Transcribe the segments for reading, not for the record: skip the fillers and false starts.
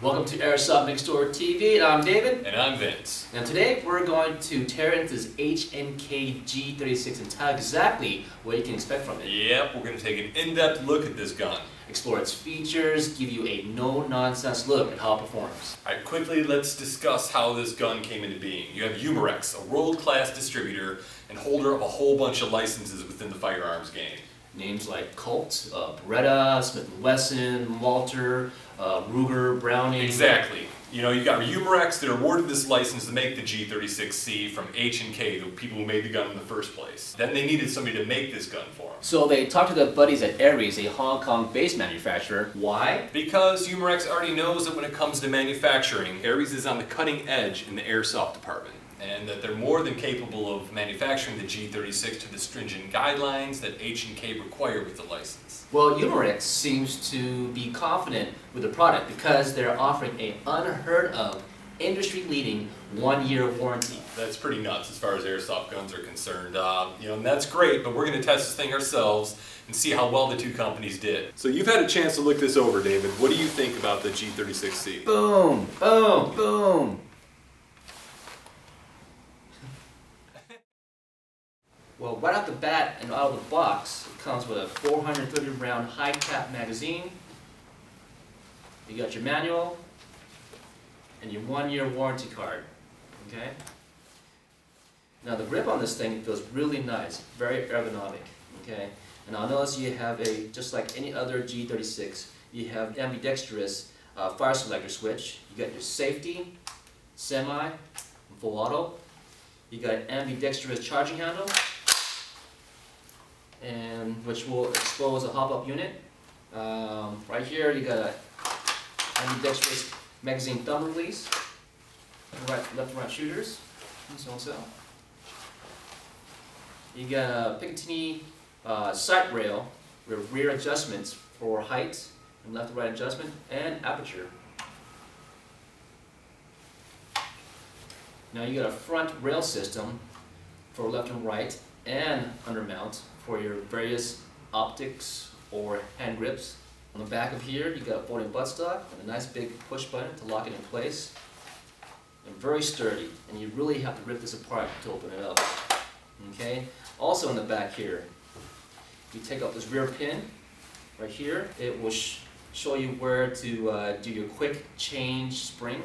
Welcome to Airsoft Next Door TV, and I'm David. And I'm Vince. Now today we're going to tear into this HNK G36 and tell exactly what you can expect from it. Yep, we're going to take an in-depth look at this gun. Explore its features, give you a no-nonsense look at how it performs. Alright, quickly let's discuss how this gun came into being. You have Umarex, a world-class distributor and holder of a whole bunch of licenses within the firearms game. Names like Colt, Beretta, Smith & Wesson, Walter, Ruger, Browning. Exactly. You know, you got Umarex that awarded this license to make the G36C from H&K, the people who made the gun in the first place. Then they needed somebody to make this gun for them. So they talked to their buddies at ARES, a Hong Kong-based manufacturer. Why? Because Umarex already knows that when it comes to manufacturing, ARES is on the cutting edge in the airsoft department, and that they're more than capable of manufacturing the G36 to the stringent guidelines that H&K require with the license. Well, Umarex seems to be confident with the product because they're offering an unheard of, industry-leading 1-year warranty. That's pretty nuts as far as airsoft guns are concerned. And that's great, but we're going to test this thing ourselves and see how well the two companies did. So you've had a chance to look this over, David. What do you think about the G36C? Boom, boom, boom. Well, right off the bat and out of the box, it comes with a 430 round high cap magazine. You got your manual and your 1-year warranty card. Okay. Now the grip on this thing feels really nice, very ergonomic. Okay. And I'll notice you have just like any other G36, you have ambidextrous fire selector switch. You got your safety, semi, and full auto. You got an ambidextrous charging handle, and which will expose a hop-up unit. Right here you got a ambidextrous magazine thumb release, left and right shooters, and so on so. You got a Picatinny sight rail with rear adjustments for height and left and right adjustment, and aperture. Now you got a front rail system for left and right and undermount for your various optics or hand grips. On the back of here, you got a folding buttstock and a nice big push button to lock it in place. And very sturdy, and you really have to rip this apart to open it up. Okay. Also in the back here, you take out this rear pin right here. It will show you where to do your quick change spring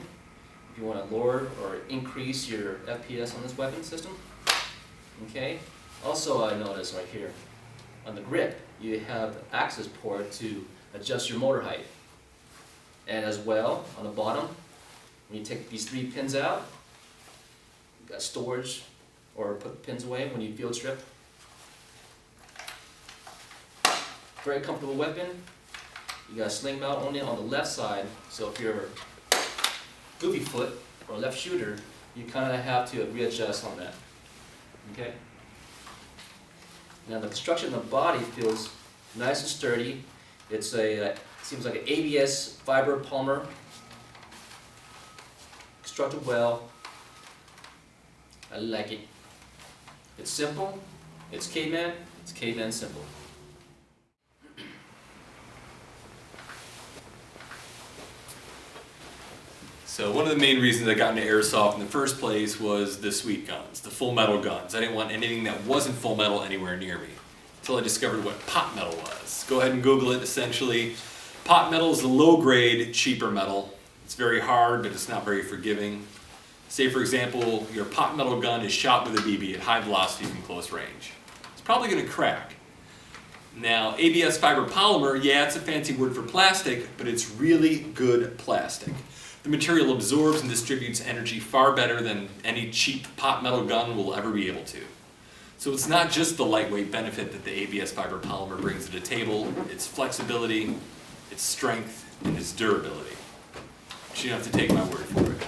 if you want to lower or increase your FPS on this weapon system. Okay. Also, I noticed right here on the grip, you have the access port to adjust your motor height. And as well, on the bottom, when you take these 3 pins out, you got storage or put the pins away when you field strip. Very comfortable weapon. You got a sling mount only on the left side, so if you're goofy foot or left shooter, you kind of have to readjust on that. Okay. Now the construction of the body feels nice and sturdy. It's seems like an ABS fiber polymer, constructed well. I like it. It's simple. It's caveman. It's caveman simple. So one of the main reasons I got into airsoft in the first place was the sweet guns, the full metal guns. I didn't want anything that wasn't full metal anywhere near me until I discovered what pot metal was. Go ahead and Google it. Essentially, pot metal is a low-grade, cheaper metal. It's very hard, but it's not very forgiving. Say, for example, your pot metal gun is shot with a BB at high velocity from close range. It's probably going to crack. Now, ABS fiber polymer, yeah, it's a fancy word for plastic, but it's really good plastic. The material absorbs and distributes energy far better than any cheap pot metal gun will ever be able to. So it's not just the lightweight benefit that the ABS fiber polymer brings to the table, it's flexibility, its strength, and its durability. But you don't have to take my word for it.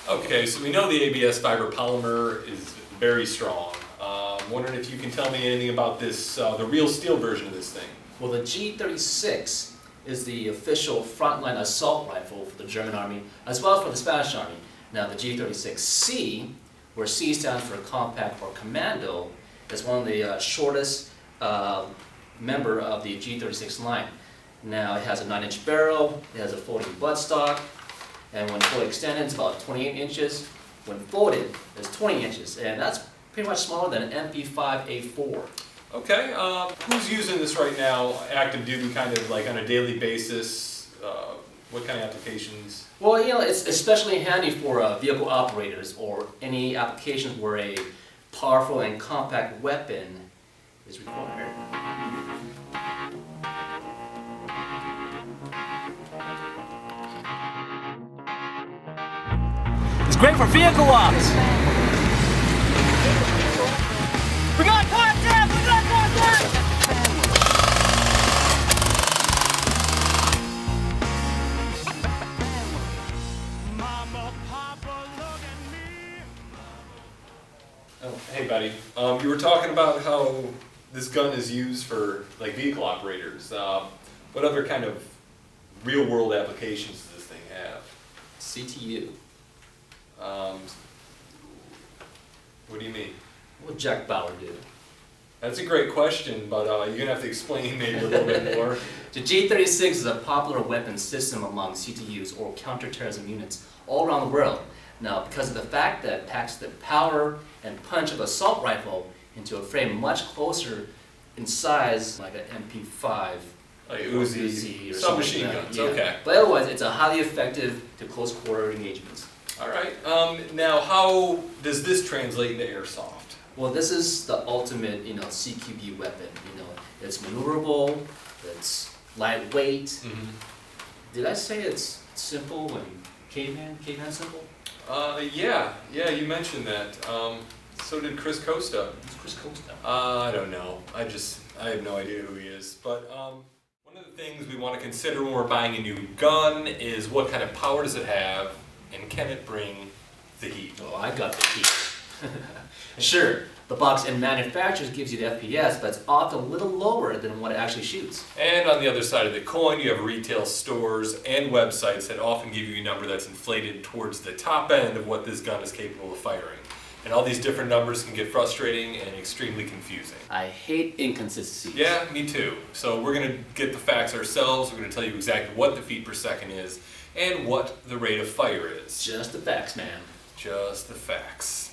Okay, so we know the ABS fiber polymer is very strong. I'm wondering if you can tell me anything about this, the real steel version of this thing. Well, the G36 is the official frontline assault rifle for the German army, as well as for the Spanish army. Now, the G36C, where C stands for compact or commando, is one of the shortest member of the G36 line. Now, it has a 9-inch barrel, it has a folding buttstock, and when fully extended, it's about 28 inches. When folded, it's 20 inches, and that's pretty much smaller than an MP5A4. Okay, who's using this right now, active duty, kind of like on a daily basis? What kind of applications? Well, you know, it's especially handy for vehicle operators or any applications where a powerful and compact weapon is required. It's great for vehicle ops! We got contact! We got contact! Mama, Papa, look at me. Oh, hey buddy, you were talking about how this gun is used for like vehicle operators. What other kind of real world applications does this thing have? CTU. What do you mean? What would Jack Bauer do? That's a great question, but you're gonna have to explain maybe a little bit more. The G36 is a popular weapon system among CTUs or counterterrorism units all around the world. Now, because of the fact that it packs the power and punch of an assault rifle into a frame much closer in size, like an MP5, Like or Uzi, or submachine something like guns, that. Yeah. okay. But otherwise, it's a highly effective to close quarter engagements. All right, now how does this translate into airsoft? Well, this is the ultimate, CQB weapon. It's maneuverable, it's lightweight. Mm-hmm. Did I say it's simple and caveman simple? Yeah, you mentioned that. So did Chris Costa. It's Chris Costa. I don't know. I have no idea who he is. But one of the things we want to consider when we're buying a new gun is what kind of power does it have, and can it bring the heat? Oh, I got the heat. Sure, the box in manufacturers gives you the FPS, but it's often a little lower than what it actually shoots. And on the other side of the coin, you have retail stores and websites that often give you a number that's inflated towards the top end of what this gun is capable of firing. And all these different numbers can get frustrating and extremely confusing. I hate inconsistencies. Yeah, me too. So we're going to get the facts ourselves. We're going to tell you exactly what the feet per second is and what the rate of fire is. Just the facts, man. Just the facts.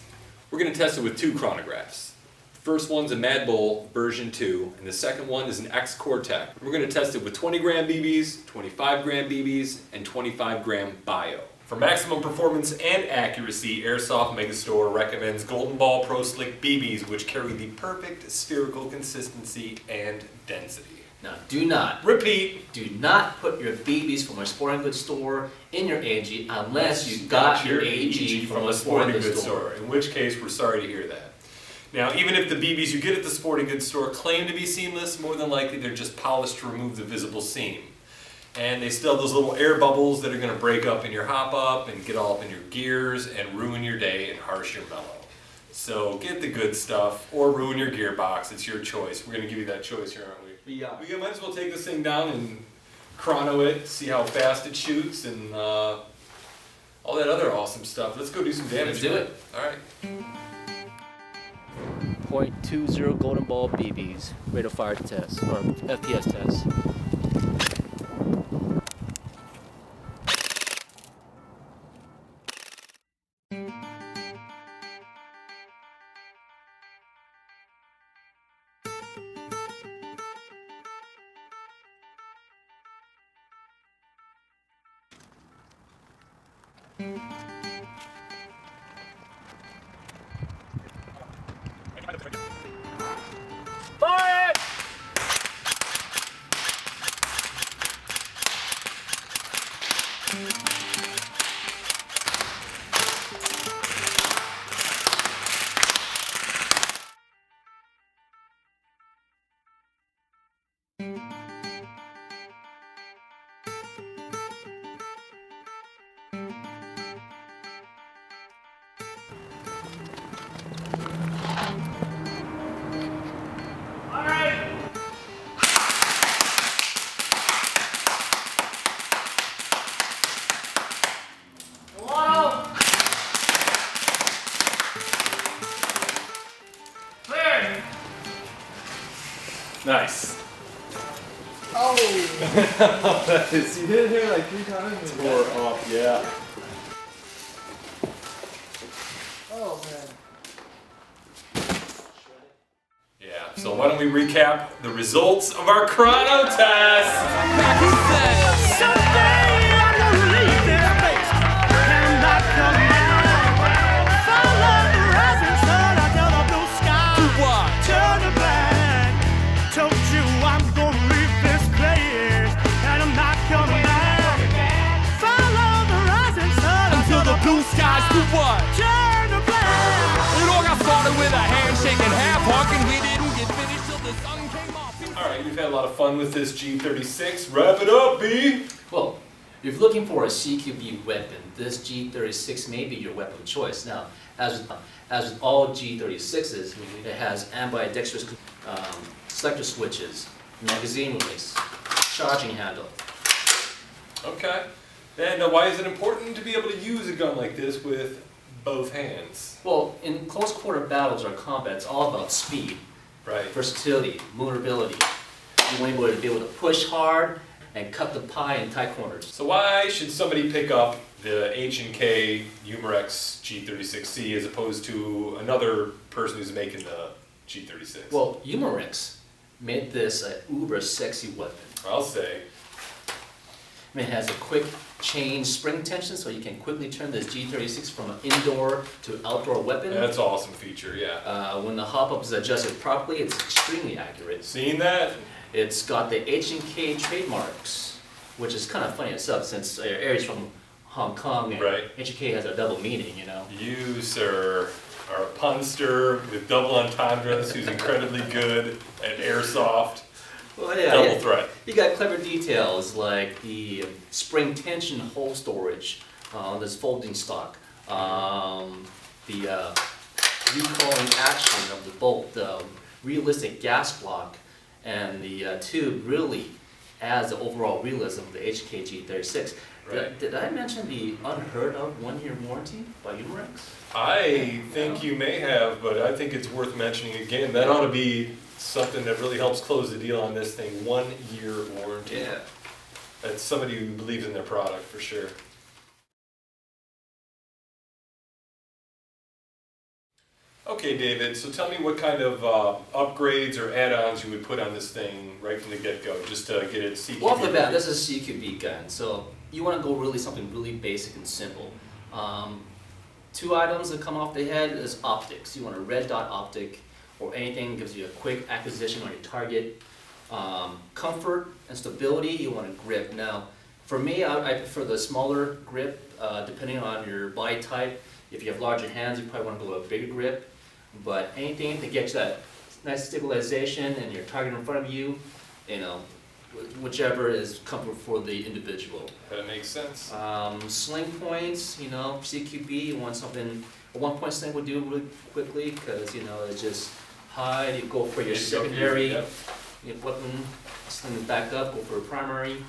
We're going to test it with two chronographs. The first one's a Mad Bull version 2, and the second one is an X-Core-Tech. We're going to test it with 20 gram BBs, 25 gram BBs, and 25 gram Bio. For maximum performance and accuracy, Airsoft Megastore recommends GoldenBall Pro Slick BBs, which carry the perfect spherical consistency and density. Now, do not put your BBs from a sporting goods store in your AEG unless you got your AEG from a sporting goods store. In which case, we're sorry to hear that. Now, even if the BBs you get at the sporting goods store claim to be seamless, more than likely they're just polished to remove the visible seam. And they still have those little air bubbles that are going to break up in your hop-up and get all up in your gears and ruin your day and harsh your mellow. So get the good stuff or ruin your gearbox. It's your choice. We're going to give you that choice here, aren't we? Yeah. We might as well take this thing down and chrono it, see how fast it shoots, and all that other awesome stuff. Let's go do some damage. Let's do it. All right. .20 GoldenBall BBs, rate of fire test, or FPS test. Fire! Oh! You hit him like 3 times. Tore up, yeah. Oh man. Yeah, so why don't we recap the results of our chrono test? Someday I'm gonna leave this place and not come back. Follow the rising sun until the blue sky. Turn to black. Told you I'm gonna leave this place and I'm not coming back. Follow the rising sun until the blue skies do what? Turn to black. It all got started with a handshake and half hugging. We didn't get finished till the sun came off. Alright, we've had a lot of fun with this G36. Wrap it up, B! Well, if you're looking for a CQB weapon, this G36 may be your weapon of choice. Now, as with all G36s, it has ambidextrous selector switches, magazine release, charging handle. Okay. And why is it important to be able to use a gun like this with both hands? Well, in close quarter battles or combat, it's all about speed, Right. versatility, maneuverability. You want to be able to push hard and cut the pie in tight corners. So why should somebody pick up the H&K Umarex G36C as opposed to another person who's making the G36? Well, Umarex made this an uber sexy weapon. I'll say. I mean, it has a quick change spring tension, so you can quickly turn this G36 from an indoor to outdoor weapon. That's an awesome feature, yeah. When the hop-up is adjusted properly, it's extremely accurate. Seen that? It's got the H&K trademarks, which is kind of funny itself since ARES from Hong Kong and Right. H&K has a double meaning, you know. You, sir, are a punster with double entendres who's incredibly good at airsoft. Well, yeah, Double threat. You got clever details like the spring tension hole storage on this folding stock, the recalling action of the bolt, the realistic gas block, and the tube really adds the overall realism of the HKG 36. Right. Did I mention the unheard of 1-year warranty by Umarex? I think you may have, but I think it's worth mentioning again. That ought to be something that really helps close the deal on this thing. 1-year warranty. Yeah. That's somebody who believes in their product for sure. Okay, David, so tell me what kind of upgrades or add-ons you would put on this thing right from the get-go, just to get it CQB. Well, off the bat, this is a CQB gun, so you want to go really something really basic and simple. 2 items that come off the head is optics. You want a red dot optic or anything that gives you a quick acquisition on your target. Comfort and stability, you want a grip. Now, for me, I prefer the smaller grip, depending on your body type. If you have larger hands, you probably want to go with a bigger grip. But anything to get you that nice stabilization and your target in front of you, you know, whichever is comfort for the individual. That makes sense. Sling points, you know, CQB, you want something, a 1-point sling would do really quickly because, you know, it's just hide, you go for your secondary Yep. weapon, sling it back up, go for a primary.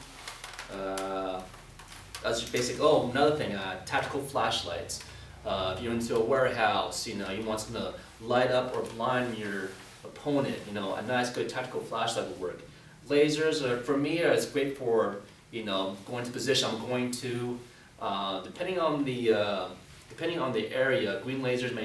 That's your basic, oh, another thing, tactical flashlights. If you're into a warehouse, you know, you want something to light up or blind your opponent, you know, a nice good tactical flashlight will work. Lasers, for me, it's great for, you know, going to position I'm going to. Depending on the area, green lasers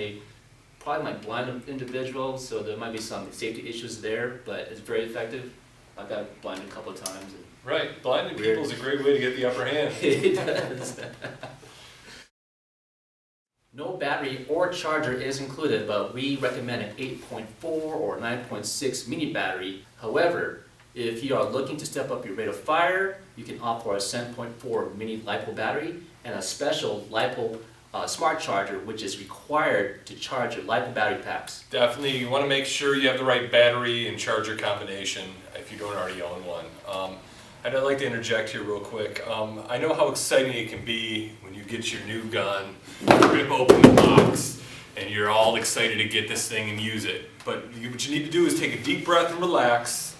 probably might blind individuals, so there might be some safety issues there, but it's very effective. I got blinded a couple of times. And Right, blinding people is a great way to get the upper hand. it does. No battery or charger is included, but we recommend an 8.4 or 9.6 mini battery. However, if you are looking to step up your rate of fire, you can opt for a 7.4 mini LiPo battery and a special LiPo smart charger, which is required to charge your LiPo battery packs. Definitely, you want to make sure you have the right battery and charger combination if you don't already own one. And I'd like to interject here real quick. I know how exciting it can be when you get your new gun, rip open the box, and you're all excited to get this thing and use it. But what you need to do is take a deep breath and relax,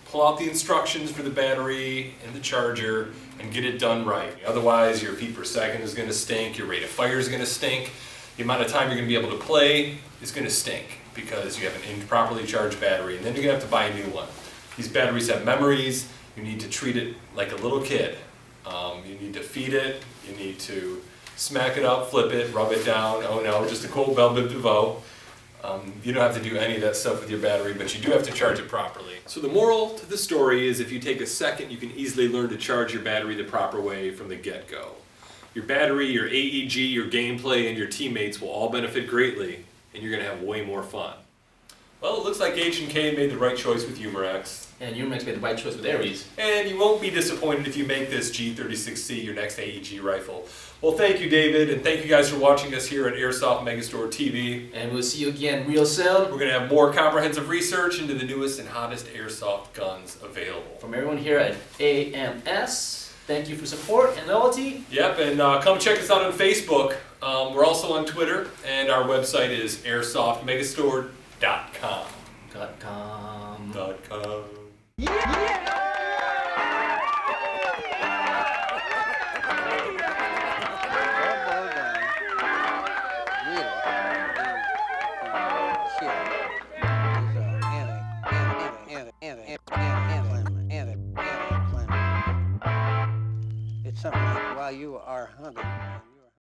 pull out the instructions for the battery and the charger, and get it done right. Otherwise, your feet per second is going to stink, your rate of fire is going to stink, the amount of time you're going to be able to play is going to stink because you have an improperly charged battery, and then you're going to have to buy a new one. These batteries have memories. You need to treat it like a little kid. You need to feed it. You need to smack it up, flip it, rub it down. Oh no, just a cold Velvet DeVoe. You don't have to do any of that stuff with your battery, but you do have to charge it properly. So the moral to the story is if you take a second, you can easily learn to charge your battery the proper way from the get-go. Your battery, your AEG, your gameplay, and your teammates will all benefit greatly, and you're going to have way more fun. Well, it looks like H&K made the right choice with Umarex. And Umarex made the right choice with ARES. And you won't be disappointed if you make this G36C your next AEG rifle. Well, thank you, David, and thank you guys for watching us here at Airsoft Megastore TV. And we'll see you again real soon. We're going to have more comprehensive research into the newest and hottest airsoft guns available. From everyone here at AMS, thank you for support and loyalty. Yep, and come check us out on Facebook. We're also on Twitter, and our website is airsoftmegastore.com. .com. .com. Yeah!